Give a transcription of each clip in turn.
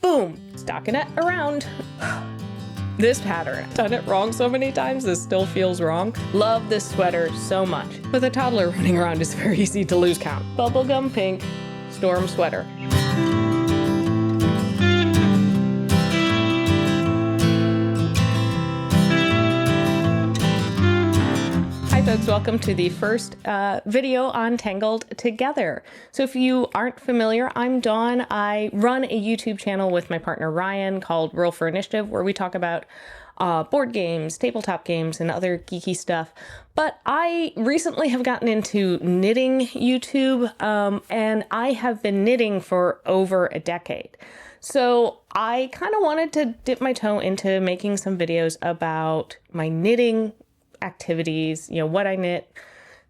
boom, stockinette around. This pattern, done it wrong so many times, this still feels wrong. Love this sweater so much. With a toddler running around, it's very easy to lose count. Bubblegum pink storm sweater. Hi folks, welcome to the first video on Tangled Together. So if you aren't familiar, I'm Dawn. I run a YouTube channel with my partner Ryan called Roll for Initiative, where we talk about board games, tabletop games, and other geeky stuff. But I recently have gotten into knitting YouTube, and I have been knitting for over a decade. So I kind of wanted to dip my toe into making some videos about my knitting activities, you know, what I knit,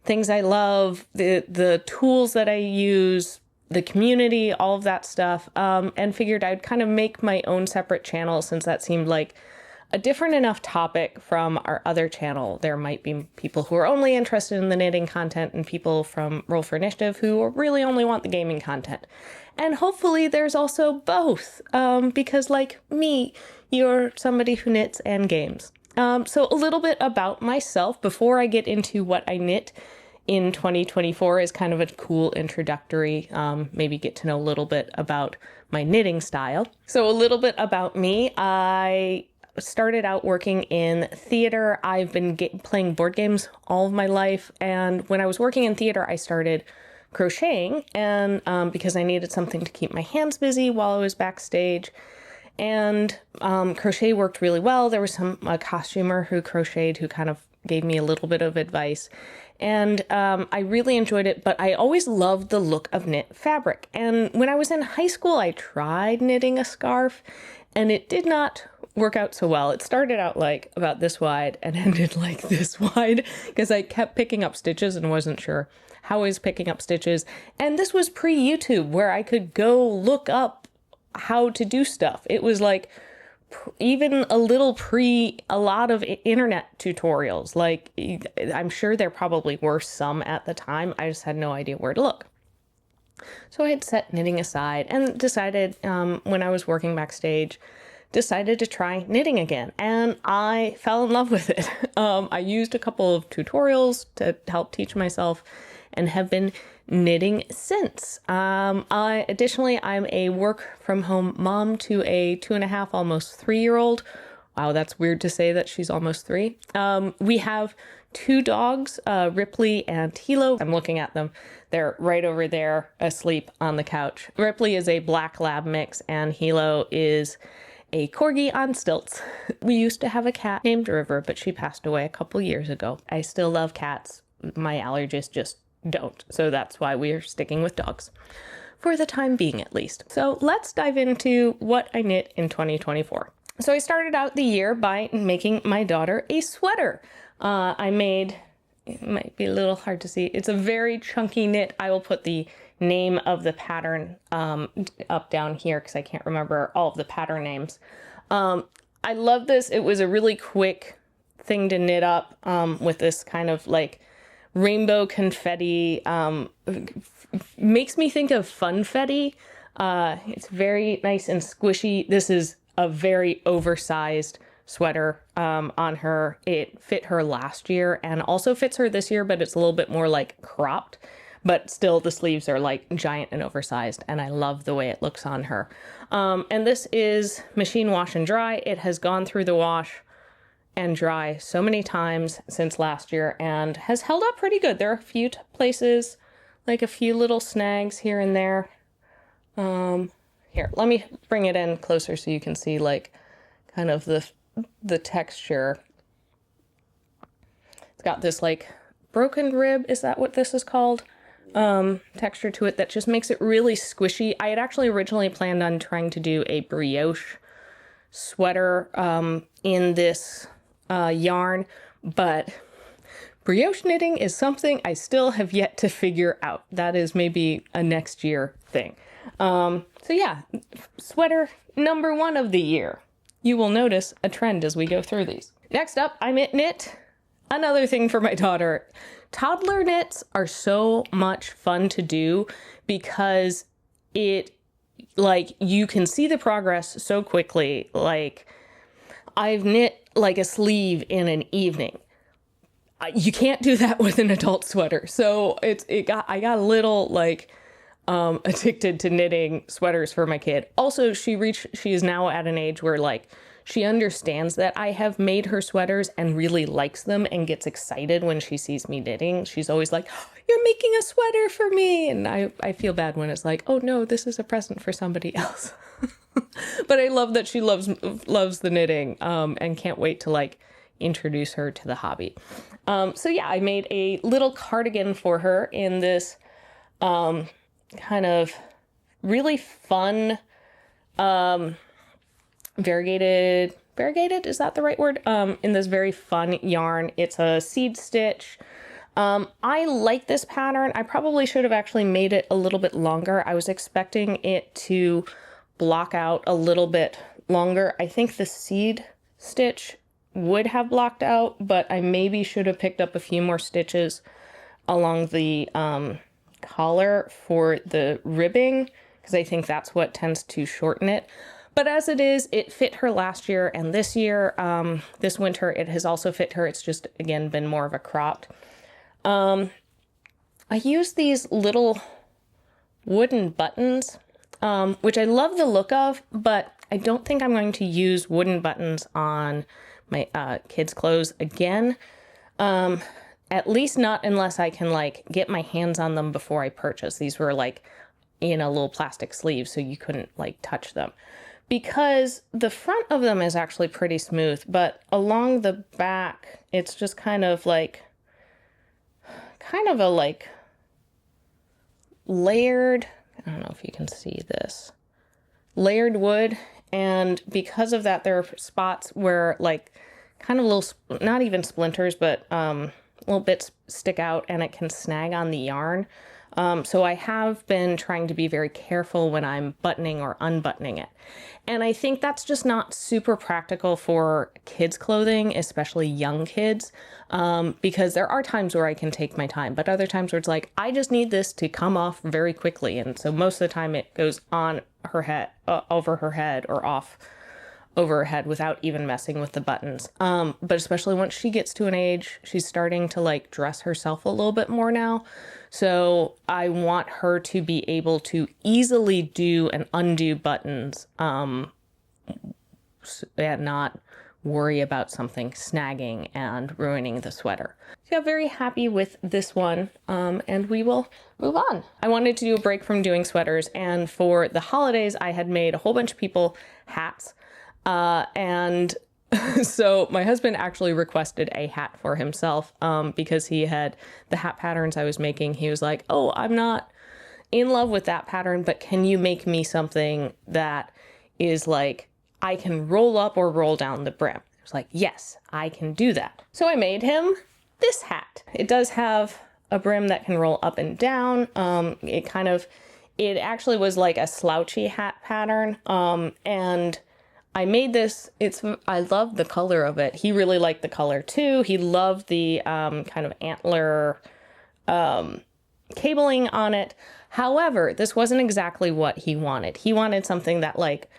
things I love, the tools that I use, the community, all of that stuff, and figured I'd kind of make my own separate channel since that seemed like a different enough topic from our other channel. There might be people who are only interested in the knitting content and people from Roll for Initiative who really only want the gaming content. And hopefully there's also both, because like me, you're somebody who knits and games. So a little bit about myself before I get into what I knit in 2024 is kind of a cool introductory, maybe get to know a little bit about my knitting style. So a little bit about me. I started out working in theater. I've been playing board games all of my life. And when I was working in theater, I started crocheting and because I needed something to keep my hands busy while I was backstage. And crochet worked really well. There was a costumer who crocheted who kind of gave me a little bit of advice. And I really enjoyed it, but I always loved the look of knit fabric. And when I was in high school, I tried knitting a scarf, and it did not work out so well. It started out like about this wide and ended like this wide because I kept picking up stitches and wasn't sure how I was picking up stitches. And this was pre-YouTube where I could go look up how to do stuff. It was like even a little pre a lot of internet tutorials. Like I'm sure there probably were some at the time. I just had no idea where to look. So I had set knitting aside and decided when I was working backstage, decided to try knitting again. And I fell in love with it. I used a couple of tutorials to help teach myself and have been knitting since. Additionally, I'm a work from home mom to a 2.5, almost 3-year-old. Wow, that's weird to say that she's almost 3. We have 2 dogs, Ripley and Hilo. I'm looking at them. They're right over there asleep on the couch. Ripley is a black lab mix and Hilo is a corgi on stilts. We used to have a cat named River, but she passed away a couple years ago. I still love cats. My allergies just don't. So that's why we are sticking with dogs for the time being, at least. So let's dive into what I knit in 2024. So I started out the year by making my daughter a sweater. I made, it might be a little hard to see. It's a very chunky knit. I will put the name of the pattern up down here because I can't remember all of the pattern names. I love this. It was a really quick thing to knit up with this kind of like rainbow confetti. Makes me think of funfetti. It's very nice and squishy. This is a very oversized sweater on her. It fit her last year and also fits her this year, but it's a little bit more like cropped, but still the sleeves are like giant and oversized, and I love the way it looks on her. And this is machine wash and dry. It has gone through the wash and dry so many times since last year and has held up pretty good. There are a few places, like a few little snags here and there. Here, let me bring it in closer so you can see like kind of the texture. It's got this like broken rib, is that what this is called? Texture to it that just makes it really squishy. I had actually originally planned on trying to do a brioche sweater in this yarn, but brioche knitting is something I still have yet to figure out. That is maybe a next year thing. So yeah, sweater number 1 of the year. You will notice a trend as we go through these. Next up, I knit another thing for my daughter. Toddler knits are so much fun to do because it like you can see the progress so quickly. Like I've knit like a sleeve in an evening. You can't do that with an adult sweater. So I got a little like addicted to knitting sweaters for my kid. Also, she is now at an age where like she understands that I have made her sweaters and really likes them and gets excited when she sees me knitting. She's always like, "Oh, you're making a sweater for me." And I feel bad when it's like, "Oh no, this is a present for somebody else." But I love that she loves the knitting and can't wait to like introduce her to the hobby. So yeah, I made a little cardigan for her in this kind of really fun variegated, is that the right word? In this very fun yarn. It's a seed stitch. I like this pattern. I probably should have actually made it a little bit longer. I was expecting it to block out a little bit longer. I think the seed stitch would have blocked out, but I maybe should have picked up a few more stitches along the collar for the ribbing, because I think that's what tends to shorten it. But as it is, it fit her last year, and this year, this winter, it has also fit her. It's just, again, been more of a cropped. I use these little wooden buttons, which I love the look of, but I don't think I'm going to use wooden buttons on my kids' clothes again. At least not unless I can like get my hands on them before I purchase. These were like in a little plastic sleeve, so you couldn't like touch them. Because the front of them is actually pretty smooth, but along the back, it's just kind of a like layered, I don't know if you can see this, layered wood. And because of that, there are spots where like kind of little, not even splinters, but little bits stick out and it can snag on the yarn. So I have been trying to be very careful when I'm buttoning or unbuttoning it. And I think that's just not super practical for kids' clothing, especially young kids, because there are times where I can take my time, but other times where it's like, I just need this to come off very quickly. And so most of the time it goes on her head, over her head, or off over her head without even messing with the buttons. But especially once she gets to an age, she's starting to like dress herself a little bit more now. So I want her to be able to easily do and undo buttons, and not worry about something snagging and ruining the sweater. So I'm very happy with this one, and we will move on. I wanted to do a break from doing sweaters, and for the holidays, I had made a whole bunch of people hats. And so my husband actually requested a hat for himself, because he had the hat patterns I was making. He was like, "Oh, I'm not in love with that pattern, but can you make me something that is like, I can roll up or roll down the brim?" I was like, "Yes, I can do that." So I made him this hat. It does have a brim that can roll up and down. It actually was like a slouchy hat pattern. And I made this, I love the color of it. He really liked the color too. He loved the kind of antler cabling on it. However, this wasn't exactly what he wanted. He wanted something that like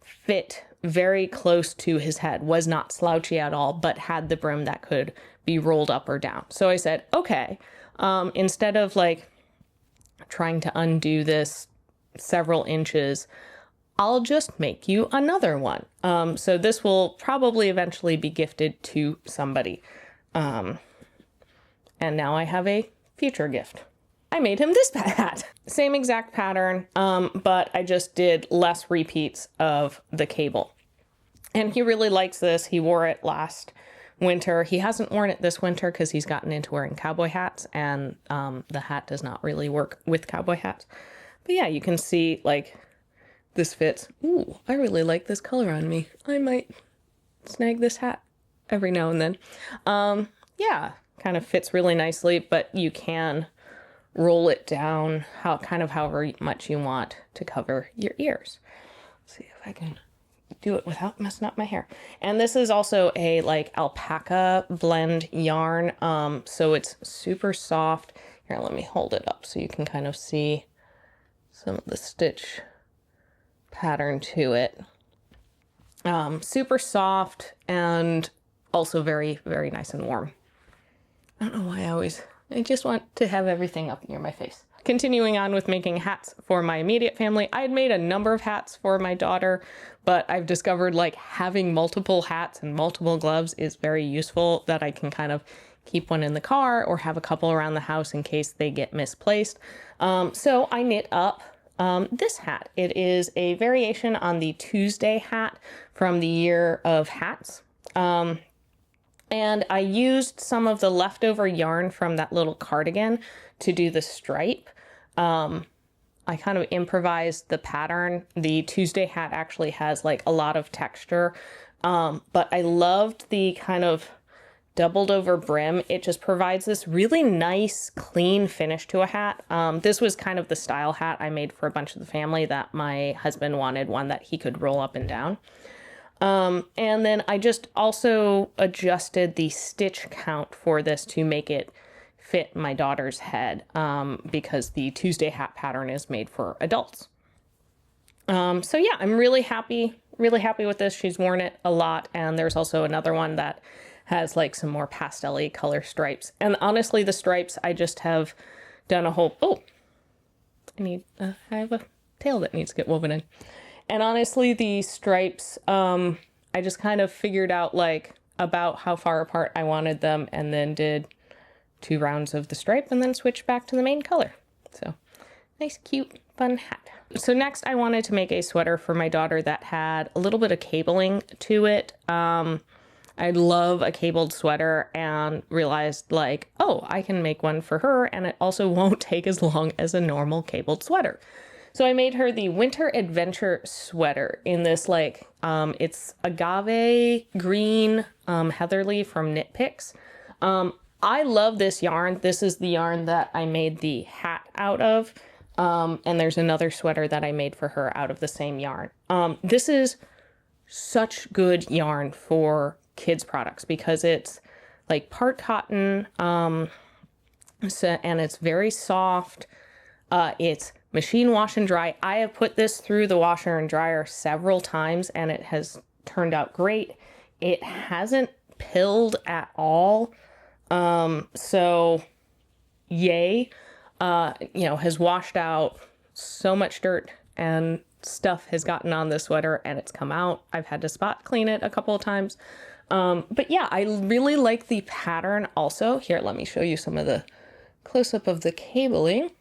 fit very close to his head, was not slouchy at all, but had the brim that could be rolled up or down. So I said, okay, instead of like trying to undo this several inches, I'll just make you another one. So this will probably eventually be gifted to somebody. And now I have a future gift. I made him this hat. Same exact pattern, but I just did less repeats of the cable. And he really likes this. He wore it last winter. He hasn't worn it this winter because he's gotten into wearing cowboy hats, and the hat does not really work with cowboy hats. But yeah, you can see like this fits. Ooh, I really like this color on me. I might snag this hat every now and then. Yeah, kind of fits really nicely, but you can roll it down however much you want to cover your ears. Let's see if I can do it without messing up my hair. And this is also a like alpaca blend yarn. So it's super soft. Here, let me hold it up so you can kind of see some of the stitch pattern to it. Super soft and also very, very nice and warm. I don't know why I just want to have everything up near my face. Continuing on with making hats for my immediate family, I had made a number of hats for my daughter, but I've discovered like having multiple hats and multiple gloves is very useful, that I can kind of keep one in the car or have a couple around the house in case they get misplaced. So I knit up this hat. It is a variation on the Tuesday hat from the Year of Hats. And I used some of the leftover yarn from that little cardigan to do the stripe. I kind of improvised the pattern. The Tuesday hat actually has like a lot of texture, but I loved the kind of doubled over brim. It just provides this really nice, clean finish to a hat. This was kind of the style hat I made for a bunch of the family that my husband wanted, one that he could roll up and down. And then I just also adjusted the stitch count for this to make it fit my daughter's head, because the Tuesday hat pattern is made for adults. So yeah, I'm really happy with this. She's worn it a lot. And there's also another one that has like some more pastel-y color stripes. And honestly, the stripes, I just have done a whole, I have a tail that needs to get woven in. And honestly, the stripes, I just kind of figured out like about how far apart I wanted them, and then did 2 rounds of the stripe and then switched back to the main color. So nice, cute, fun hat. So next I wanted to make a sweater for my daughter that had a little bit of cabling to it. I love a cabled sweater, and realized like, oh, I can make one for her, and it also won't take as long as a normal cabled sweater. So I made her the Winter Adventure sweater in this like, it's agave green heatherly from Knit Picks. I love this yarn. This is the yarn that I made the hat out of. And there's another sweater that I made for her out of the same yarn. This is such good yarn for kids products because it's like part cotton, and it's very soft. It's machine wash and dry. I have put this through the washer and dryer several times, and it has turned out great. It hasn't pilled at all. So yay, has washed out so much dirt and stuff has gotten on this sweater, and it's come out. I've had to spot clean it a couple of times. But yeah, I really like the pattern also. Here, let me show you some of the close-up of the cabling.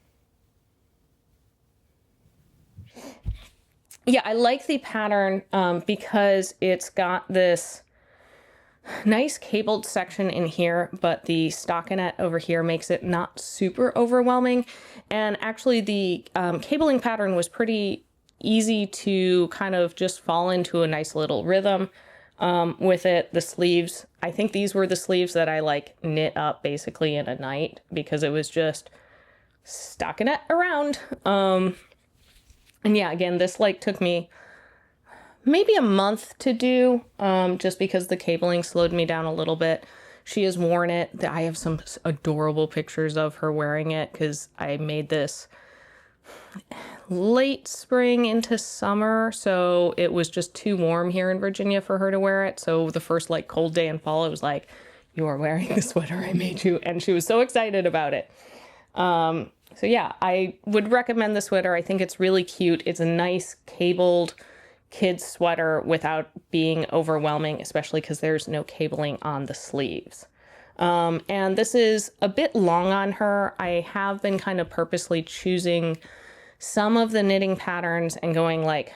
Yeah, I like the pattern because it's got this nice cabled section in here, but the stockinette over here makes it not super overwhelming. And actually the cabling pattern was pretty easy to kind of just fall into a nice little rhythm with it. The sleeves, I think these were the sleeves that I like knit up basically in a night because it was just stockinette around. And yeah, again, this like took me maybe a month to do, just because the cabling slowed me down a little bit. She has worn it. I have some adorable pictures of her wearing it because I made this late spring into summer, so it was just too warm here in Virginia for her to wear it. So the first like cold day in fall, it was like, you are wearing the sweater I made you, and she was so excited about it. So yeah, I would recommend the sweater. I think it's really cute. It's a nice cabled kids sweater without being overwhelming, especially because there's no cabling on the sleeves. And this is a bit long on her. I have been kind of purposely choosing some of the knitting patterns and going like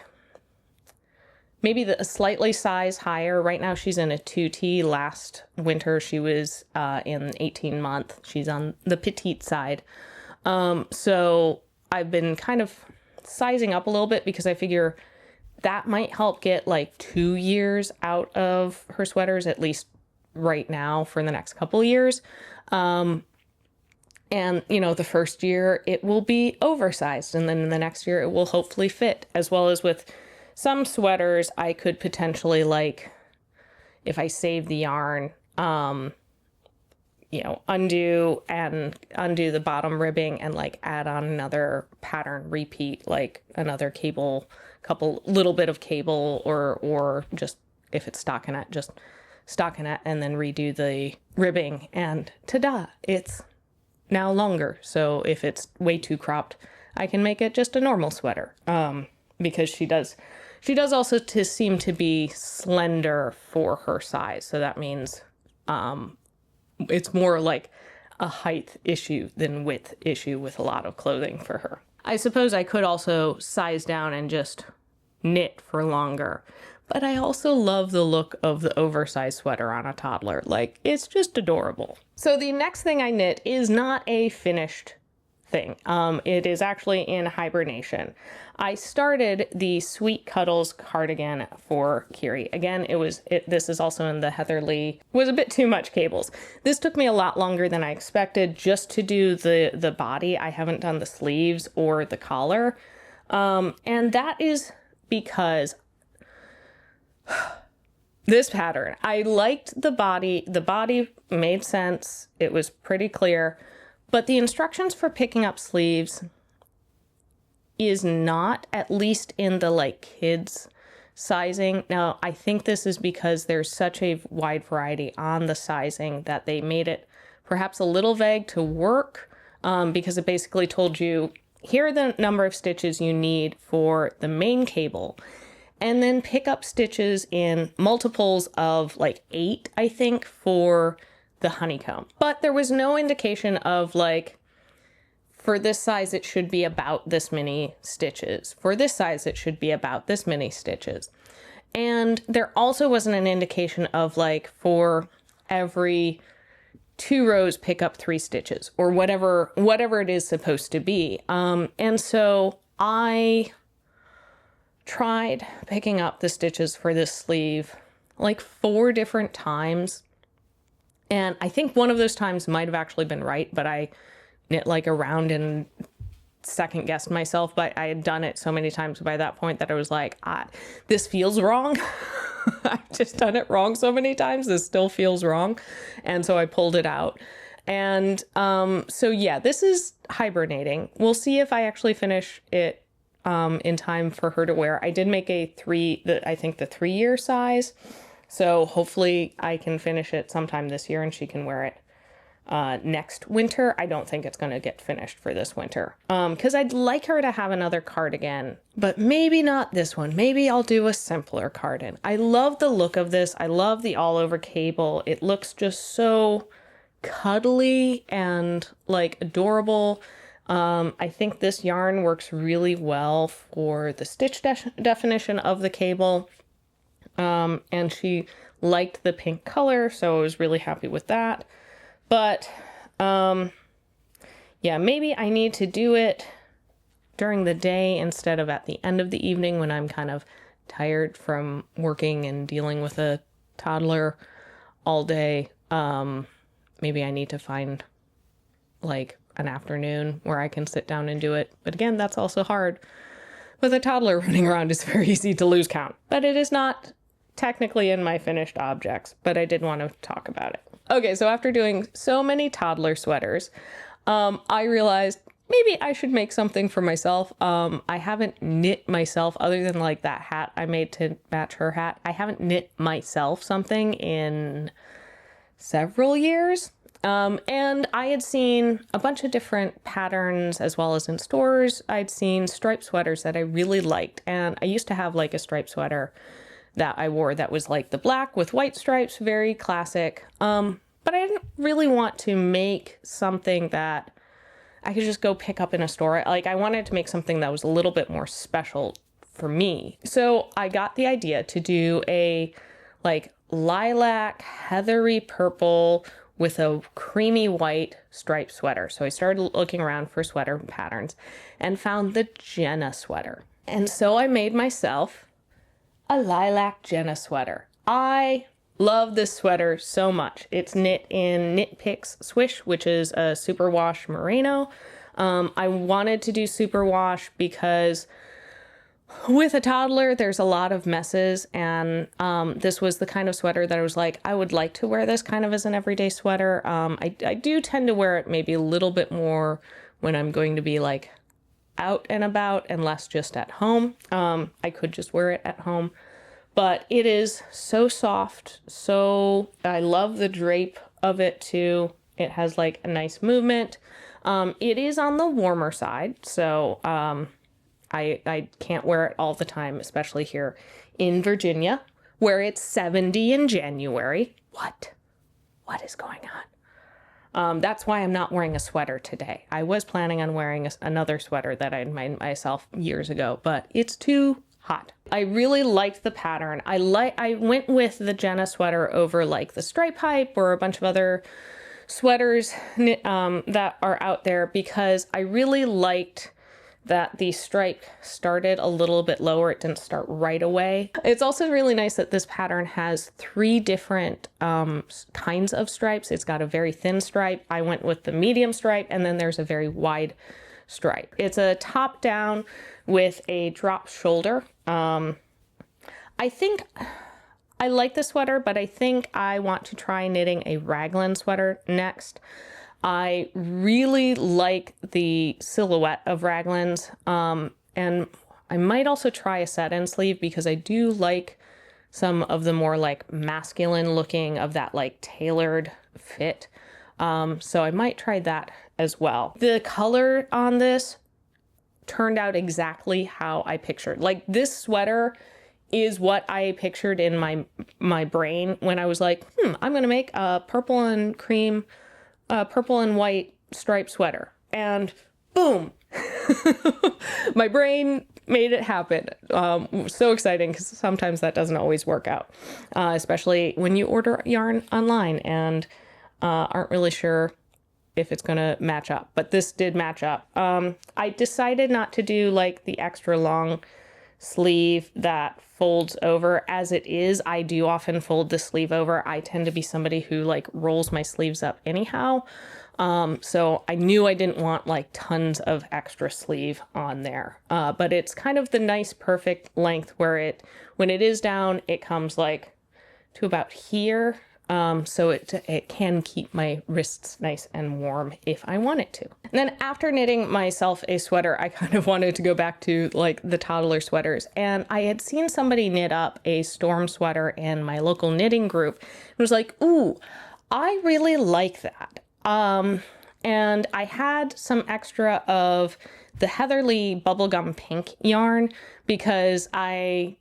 maybe a slightly size higher. Right now she's in a 2T. Last winter she was in 18 month. She's on the petite side. So I've been kind of sizing up a little bit because I figure that might help get like 2 years out of her sweaters, at least right now for the next couple of years. And, the first year it will be oversized, and then the next year it will hopefully fit, as well as with some sweaters, I could potentially like, if I save the yarn, undo the bottom ribbing and like add on another pattern repeat, like another cable couple little bit of cable or just if it's stockinette, just stockinette and then redo the ribbing, and ta-da, it's now longer. So if it's way too cropped, I can make it just a normal sweater. Because she does also seem to be slender for her size. So that means it's more like a height issue than width issue with a lot of clothing for her. I suppose I could also size down and just knit for longer, but I also love the look of the oversized sweater on a toddler. Like, it's just adorable. So the next thing I knit is not a finished thing. It is actually in hibernation. I started the Sweet Cuddles cardigan for Kiri. Again, this is also in the Heatherly, was a bit too much cables. This took me a lot longer than I expected just to do the body. I haven't done the sleeves or the collar. And that is because this pattern, I liked the body. The body made sense. It was pretty clear. But the instructions for picking up sleeves is not, at least in the like kids sizing. Now, I think this is because there's such a wide variety on the sizing that they made it perhaps a little vague to work, because it basically told you, here are the number of stitches you need for the main cable, and then pick up stitches in multiples of like 8, I think, for the honeycomb. But there was no indication of like, for this size, it should be about this many stitches. For this size, it should be about this many stitches. And there also wasn't an indication of like, for every 2 rows, pick up 3 stitches or whatever it is supposed to be. And so I tried picking up the stitches for this sleeve like 4 different times. And I think one of those times might have actually been right, but I knit like around and second guessed myself. But I had done it so many times by that point that I was like, this feels wrong. I've just done it wrong so many times. This still feels wrong. And so I pulled it out. And so yeah, this is hibernating. We'll see if I actually finish it in time for her to wear. I did make I think the 3-year size. So hopefully I can finish it sometime this year and she can wear it next winter. I don't think it's going to get finished for this winter because I'd like her to have another cardigan, but maybe not this one. Maybe I'll do a simpler cardigan. I love the look of this. I love the all over cable. It looks just so cuddly and like adorable. I think this yarn works really well for the stitch definition of the cable. And she liked the pink color, so I was really happy with that. But, yeah, maybe I need to do it during the day instead of at the end of the evening when I'm kind of tired from working and dealing with a toddler all day. Maybe I need to find like an afternoon where I can sit down and do it. But again, that's also hard. With a toddler running around, it's very easy to lose count. But it is not technically in my finished objects, but I did want to talk about it. Okay, so after doing so many toddler sweaters, I realized maybe I should make something for myself. I haven't knit myself, other than like that hat I made to match her hat. I haven't knit myself something in several years. And I had seen a bunch of different patterns as well as in stores. I'd seen striped sweaters that I really liked. And I used to have like a striped sweater that I wore that was like the black with white stripes, very classic. But I didn't really want to make something that I could just go pick up in a store. Like, I wanted to make something that was a little bit more special for me. So I got the idea to do a like lilac, heathery purple with a creamy white striped sweater. So I started looking around for sweater patterns and found the Jenna sweater. And so I made myself a lilac Jenna sweater. I love this sweater so much. It's knit in Knit Picks Swish, which is a superwash merino. I wanted to do superwash because with a toddler, there's a lot of messes, and this was the kind of sweater that I was like, I would like to wear this kind of as an everyday sweater. I do tend to wear it maybe a little bit more when I'm going to be like out and about and less just at home. I could just wear it at home, but it is so soft. So I love the drape of it too. It has like a nice movement. It is on the warmer side, so I can't wear it all the time, especially here in Virginia, where it's 70 in January. What is going on? That's why I'm not wearing a sweater today. I was planning on wearing another sweater that I made myself years ago, but it's too hot. I really liked the pattern. I went with the Jenna sweater over like the Stripe Hype or a bunch of other sweaters that are out there because I really liked that the stripe started a little bit lower. It didn't start right away. It's also really nice that this pattern has 3 different kinds of stripes. It's got a very thin stripe. I went with the medium stripe, and then there's a very wide stripe. It's a top down with a drop shoulder. I think I like the sweater, but I think I want to try knitting a raglan sweater next. I really like the silhouette of raglans, and I might also try a set-in sleeve because I do like some of the more like masculine looking of that like tailored fit. So I might try that as well. The color on this turned out exactly how I pictured. Like this sweater is what I pictured in my brain when I was like, I'm gonna make a purple and white striped sweater, and boom, my brain made it happen. So exciting because sometimes that doesn't always work out, especially when you order yarn online and aren't really sure if it's gonna match up. But this did match up. I decided not to do like the extra long sleeve that folds over. As it is, I do often fold the sleeve over. I tend to be somebody who like rolls my sleeves up anyhow. So I knew I didn't want like tons of extra sleeve on there. But it's kind of the nice perfect length where when it is down, it comes like to about here. So it can keep my wrists nice and warm if I want it to. And then after knitting myself a sweater, I kind of wanted to go back to like the toddler sweaters. And I had seen somebody knit up a storm sweater in my local knitting group. It was like, ooh, I really like that. And I had some extra of the Heatherly bubblegum pink yarn because I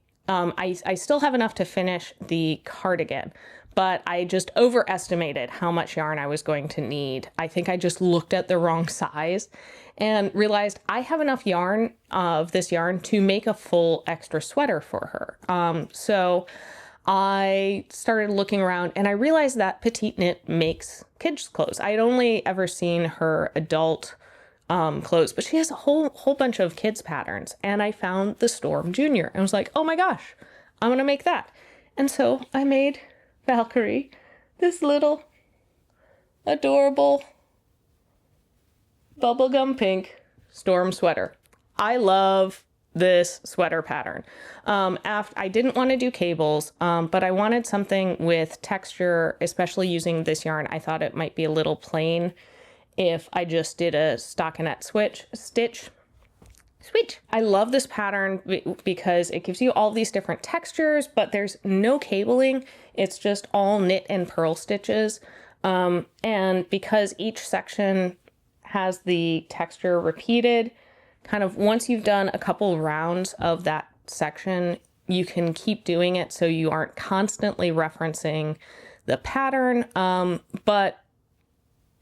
still have enough to finish the cardigan. But I just overestimated how much yarn I was going to need. I think I just looked at the wrong size and realized I have enough yarn of this yarn to make a full extra sweater for her. So I started looking around and I realized that Petite Knit makes kids' clothes. I had only ever seen her adult clothes, but she has a whole bunch of kids' patterns. And I found the Storm Junior and was like, oh my gosh, I'm gonna make that. And so I made Valkyrie this little adorable bubblegum pink storm sweater. I love this sweater pattern. I didn't want to do cables, but I wanted something with texture, especially using this yarn. I thought it might be a little plain if I just did a stockinette stitch. I love this pattern because it gives you all these different textures, but there's no cabling. It's just all knit and purl stitches. And because each section has the texture repeated, kind of once you've done a couple rounds of that section, you can keep doing it so you aren't constantly referencing the pattern. But,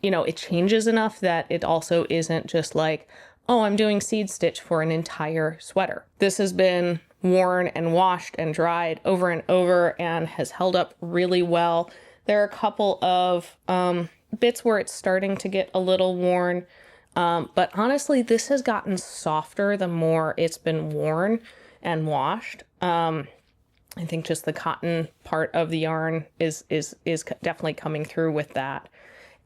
you know, it changes enough that it also isn't just like, oh, I'm doing seed stitch for an entire sweater. This has been worn and washed and dried over and over and has held up really well. There are a couple of bits where it's starting to get a little worn, but honestly, this has gotten softer the more it's been worn and washed. I think just the cotton part of the yarn is definitely coming through with that.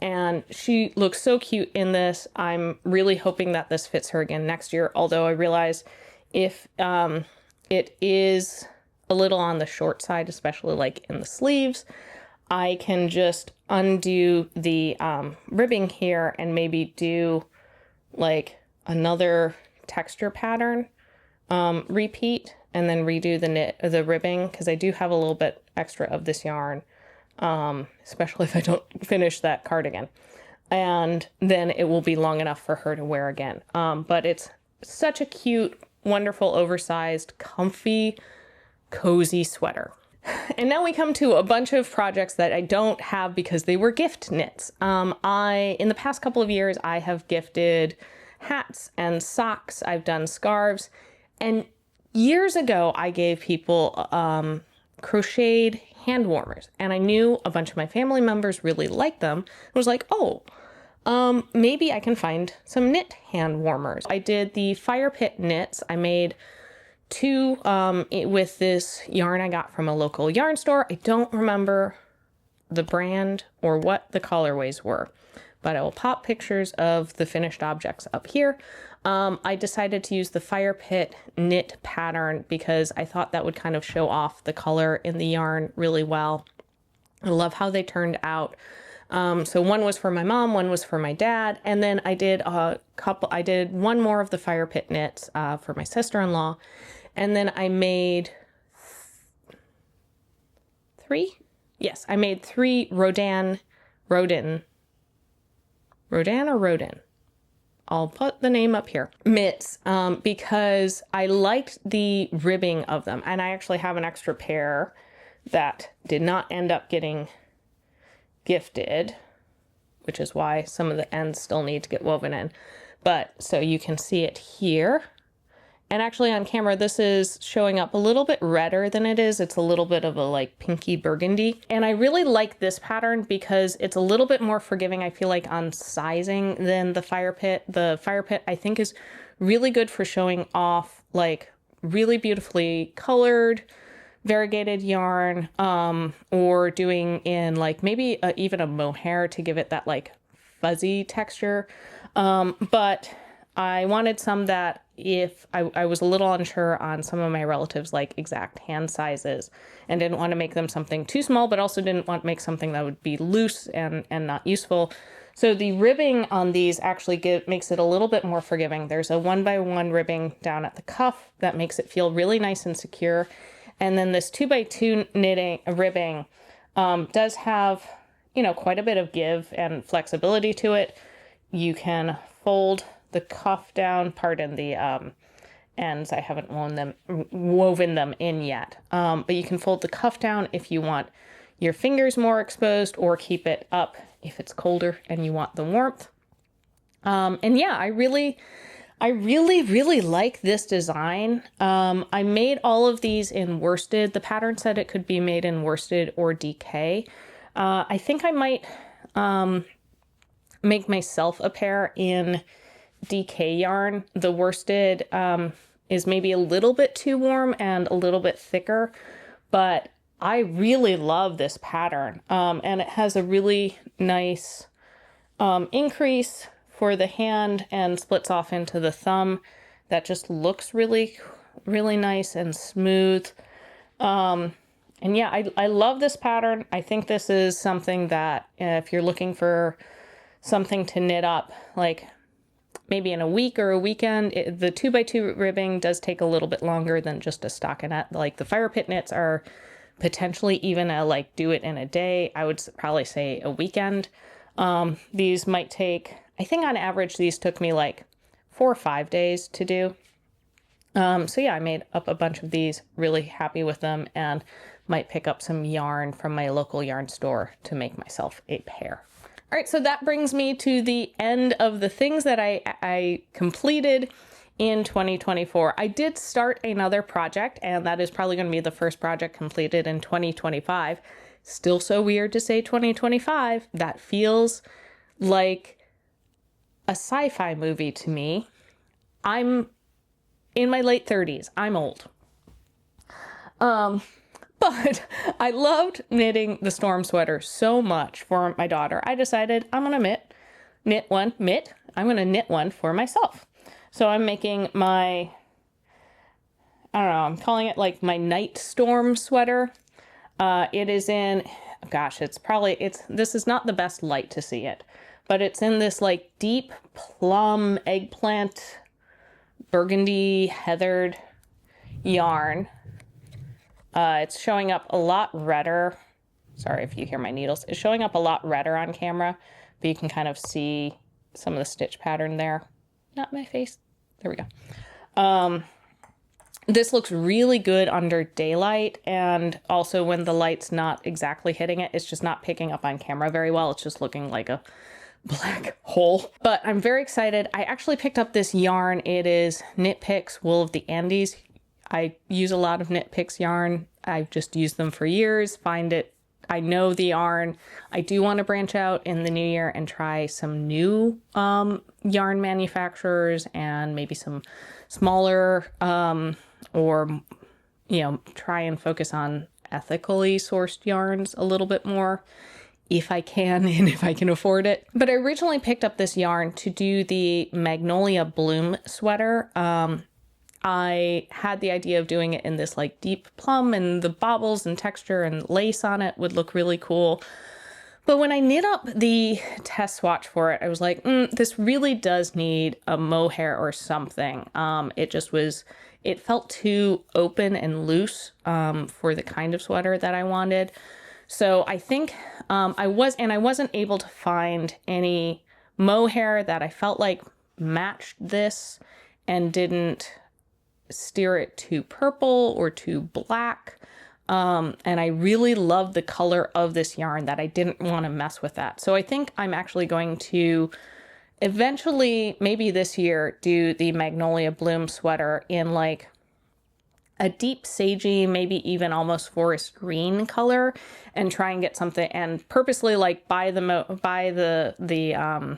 And she looks so cute in this. I'm really hoping that this fits her again next year. Although I realize if it is a little on the short side, especially like in the sleeves, I can just undo the ribbing here and maybe do like another texture pattern repeat and then redo the ribbing, because I do have a little bit extra of this yarn, especially if I don't finish that cardigan. And then it will be long enough for her to wear again. But it's such a cute, wonderful, oversized, comfy, cozy sweater. And now we come to a bunch of projects that I don't have because they were gift knits. In the past couple of years, I have gifted hats and socks. I've done scarves. And years ago, I gave people crocheted hand warmers. And I knew a bunch of my family members really liked them. I was like, oh, maybe I can find some knit hand warmers. I did the fire pit knits. I made 2 with this yarn I got from a local yarn store. I don't remember the brand or what the colorways were, but I will pop pictures of the finished objects up here. I decided to use the fire pit knit pattern because I thought that would kind of show off the color in the yarn really well. I love how they turned out. So one was for my mom, one was for my dad, and then I did I did one more of the fire pit knits for my sister-in-law, and then I made 3? Yes, I made 3 Rodin? I'll put the name up here. Mitts, because I liked the ribbing of them, and I actually have an extra pair that did not end up getting gifted, which is why some of the ends still need to get woven in. But so you can see it here. And actually on camera, this is showing up a little bit redder than it is. It's a little bit of a like pinky burgundy. And I really like this pattern because it's a little bit more forgiving, I feel like, on sizing than the fire pit. The fire pit, I think, is really good for showing off like really beautifully colored, variegated yarn, or doing in like maybe even a mohair to give it that like fuzzy texture. But I wanted some that if I was a little unsure on some of my relatives like exact hand sizes and didn't want to make them something too small, but also didn't want to make something that would be loose and not useful. So the ribbing on these actually makes it a little bit more forgiving. There's a 1x1 ribbing down at the cuff that makes it feel really nice and secure. And then this 2x2 ribbing does have, quite a bit of give and flexibility to it. You can fold the cuff down, pardon the ends. I haven't woven them in yet. But you can fold the cuff down if you want your fingers more exposed, or keep it up if it's colder and you want the warmth. And yeah, I really like this design. I made all of these in worsted. The pattern said it could be made in worsted or DK. I think I might make myself a pair in DK yarn. The worsted is maybe a little bit too warm and a little bit thicker, but I really love this pattern. And it has a really nice increase for the hand and splits off into the thumb. That just looks really, really nice and smooth. And yeah, I love this pattern. I think this is something that if you're looking for something to knit up, like maybe in a week or a weekend, the 2x2 ribbing does take a little bit longer than just a stockinette. Like the fire pit knits are potentially even do it in a day. I would probably say a weekend. These might take, I think on average, these took me like 4 or 5 days to do. So yeah, I made up a bunch of these, really happy with them, and might pick up some yarn from my local yarn store to make myself a pair. All right, so that brings me to the end of the things that I completed in 2024. I did start another project, and that is probably going to be the first project completed in 2025. Still so weird to say 2025. That feels like a sci-fi movie to me. I'm in my late 30s. I'm old. But I loved knitting the storm sweater so much for my daughter. I decided I'm going to I'm going to knit one for myself. So I'm making my, I'm calling it like my night storm sweater. It is in, this is not the best light to see it, but it's in this like deep plum eggplant burgundy heathered yarn. It's showing up a lot redder. Sorry if you hear my needles. It's showing up a lot redder on camera, but you can kind of see some of the stitch pattern there. Not my face. There we go. This looks really good under daylight, and also when the light's not exactly hitting it, it's just not picking up on camera very well. It's just looking like a black hole. But I'm very excited. I actually picked up this yarn. It is Knit Picks Wool of the Andes. I use a lot of Knit Picks yarn. I've just used them for years. I know the yarn. I do want to branch out in the new year and try some new yarn manufacturers and maybe some smaller or, you know, try and focus on ethically sourced yarns a little bit more if I can and if I can afford it. But I originally picked up this yarn to do the Magnolia Bloom sweater. I had the idea of doing it in this like deep plum, and the baubles and texture and lace on it would look really cool. But when I knit up the test swatch for it, I was like, this really does need a mohair or something. It felt too open and loose for the kind of sweater that I wanted. So I think I wasn't able to find any mohair that I felt like matched this and didn't steer it too purple or too black. And I really love the color of this yarn that I didn't want to mess with that. So I think I'm actually going to eventually, maybe this year, do the Magnolia Bloom sweater in like a deep sagey, maybe even almost forest green color, and try and get something, and purposely like buy the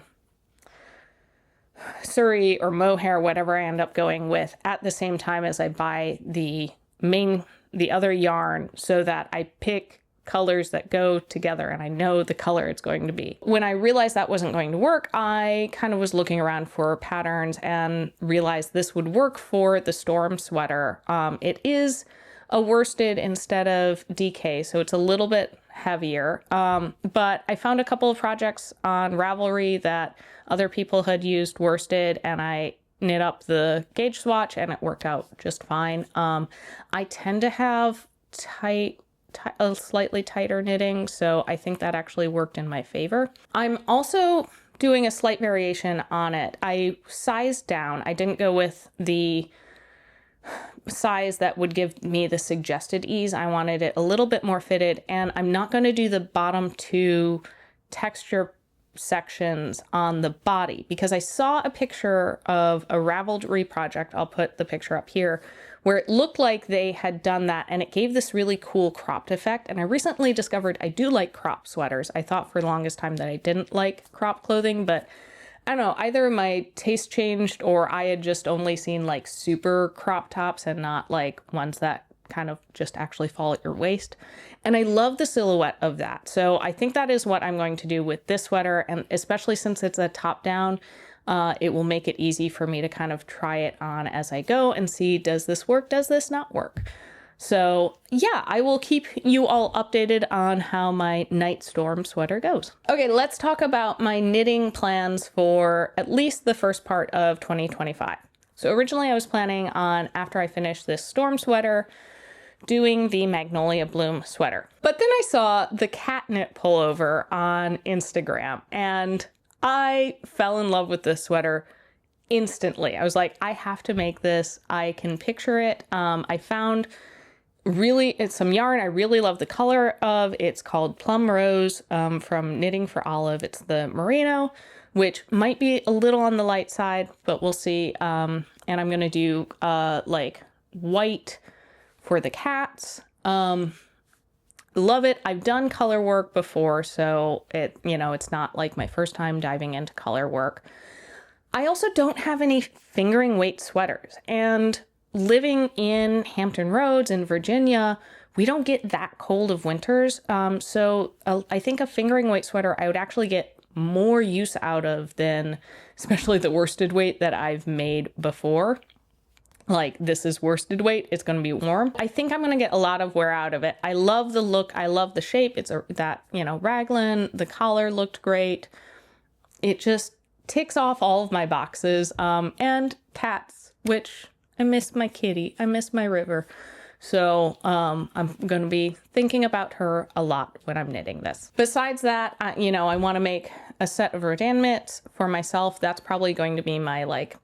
Surrey or mohair, whatever I end up going with, at the same time as I buy the other yarn, so that I pick colors that go together and I know the color it's going to be. When I realized that wasn't going to work, I kind of was looking around for patterns and realized this would work for the Storm sweater. It is a worsted instead of DK, so it's a little bit heavier. But I found a couple of projects on Ravelry that other people had used worsted, and I knit up the gauge swatch and it worked out just fine. I tend to have a slightly tighter knitting, so I think that actually worked in my favor. I'm also doing a slight variation on it. I sized down. I didn't go with the size that would give me the suggested ease. I wanted it a little bit more fitted, and I'm not going to do the bottom two texture sections on the body because I saw a picture of a Ravelry project. I'll put the picture up here, where it looked like they had done that and it gave this really cool cropped effect. And I recently discovered I do like crop sweaters. I thought for the longest time that I didn't like crop clothing, but I don't know, either my taste changed or I had just only seen like super crop tops and not like ones that kind of just actually fall at your waist. And I love the silhouette of that. So I think that is what I'm going to do with this sweater. And especially since it's a top down, it will make it easy for me to kind of try it on as I go and see, does this work? Does this not work? So yeah, I will keep you all updated on how my Night Storm sweater goes. Okay, let's talk about my knitting plans for at least the first part of 2025. So originally I was planning on, after I finish this Storm sweater, doing the Magnolia Bloom sweater. But then I saw the cat knit pullover on Instagram and I fell in love with this sweater instantly. I was like, I have to make this. I can picture it. I found it's some yarn I really love the color of. It's called Plum Rose from Knitting for Olive. It's the merino, which might be a little on the light side, but we'll see. And I'm going to do like white for the cats. Love it. I've done color work before, so it's not like my first time diving into color work. I also don't have any fingering weight sweaters, and living in Hampton Roads in Virginia, we don't get that cold of winters. So I think a fingering weight sweater I would actually get more use out of than especially the worsted weight that I've made before. Like, this is worsted weight, it's going to be warm. I think I'm going to get a lot of wear out of it. I love the look, I love the shape. It's raglan, the collar looked great. It just ticks off all of my boxes. And cats which I miss my kitty. I miss my river. So I'm going to be thinking about her a lot when I'm knitting this. Besides that, I want to make a set of rattan mitts for myself. That's probably going to be my like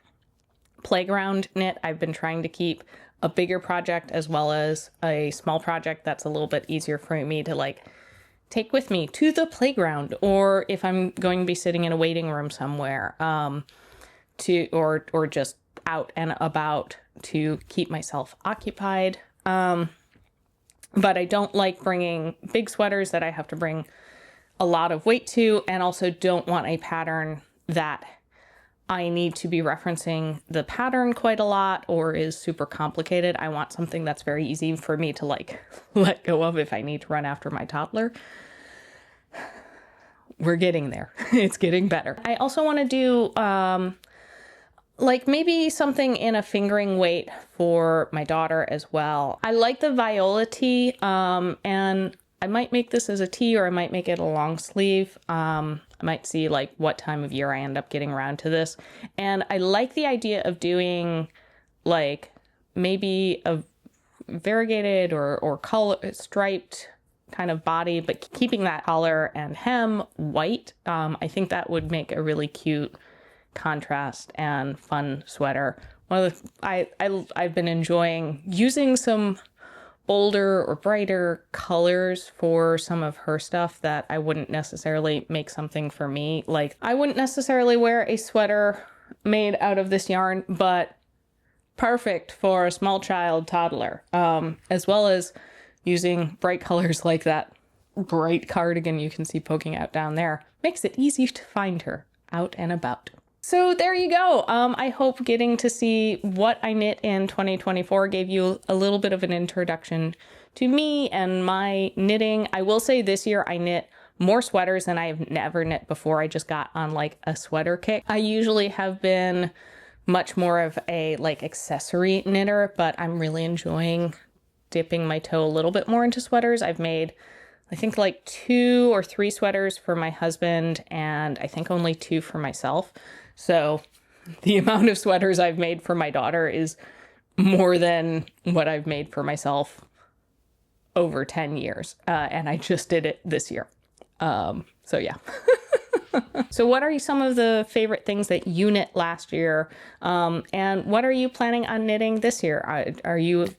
playground knit. I've been trying to keep a bigger project as well as a small project that's a little bit easier for me to like take with me to the playground, or if I'm going to be sitting in a waiting room somewhere, or just out and about to keep myself occupied. But I don't like bringing big sweaters that I have to bring a lot of weight to, and also don't want a pattern that I need to be referencing the pattern quite a lot or is super complicated. I want something that's very easy for me to like let go of if I need to run after my toddler. We're getting there. It's getting better. I also want to do like maybe something in a fingering weight for my daughter as well. I like the Viola tee, and I might make this as a tee, or I might make it a long sleeve. I might see like what time of year I end up getting around to this. And I like the idea of doing like maybe a variegated or color striped kind of body, but keeping that collar and hem white. I think that would make a really cute contrast and fun sweater. I've been enjoying using some bolder or brighter colors for some of her stuff that I wouldn't necessarily make something for me. Like I wouldn't necessarily wear a sweater made out of this yarn, but perfect for a small child toddler, as well as using bright colors like that bright cardigan you can see poking out down there. Makes it easy to find her out and about. So there you go. I hope getting to see what I knit in 2024 gave you a little bit of an introduction to me and my knitting. I will say this year I knit more sweaters than I've never knit before. I just got on like a sweater kick. I usually have been much more of a like accessory knitter, but I'm really enjoying dipping my toe a little bit more into sweaters. I've made, I think, like 2 or 3 sweaters for my husband, and I think only 2 for myself. So the amount of sweaters I've made for my daughter is more than what I've made for myself over 10 years. And I just did it this year. So yeah. So what are some of the favorite things that you knit last year? And what are you planning on knitting this year?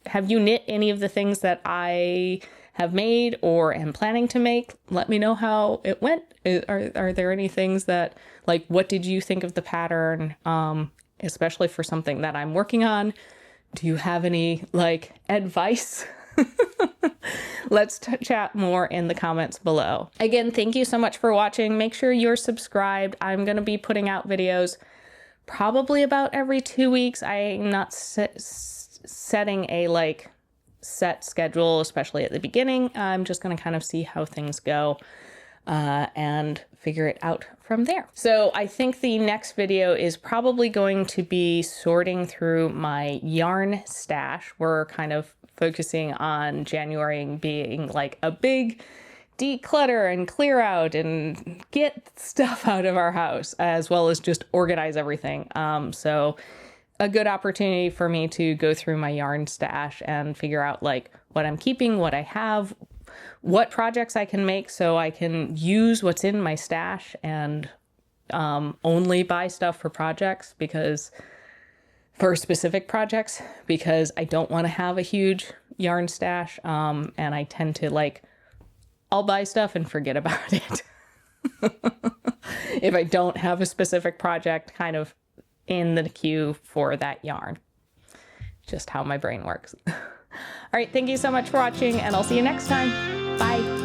Have you knit any of the things that I have made or am planning to make? Let me know how it went. Are there any things that, like, what did you think of the pattern? Especially for something that I'm working on. Do you have any like advice? Let's chat more in the comments below. Again, thank you so much for watching. Make sure you're subscribed. I'm going to be putting out videos probably about every 2 weeks. I'm not setting a like set schedule, especially at the beginning. I'm just going to kind of see how things go and figure it out from there. So I think the next video is probably going to be sorting through my yarn stash. We're kind of focusing on January being like a big declutter and clear out and get stuff out of our house, as well as just organize everything. So a good opportunity for me to go through my yarn stash and figure out like what I'm keeping, what I have, what projects I can make so I can use what's in my stash and only buy stuff for projects, for specific projects, because I don't want to have a huge yarn stash. And I tend to like, I'll buy stuff and forget about it. If I don't have a specific project kind of in the queue for that yarn. Just how my brain works. All right, thank you so much for watching, and I'll see you next time. Bye.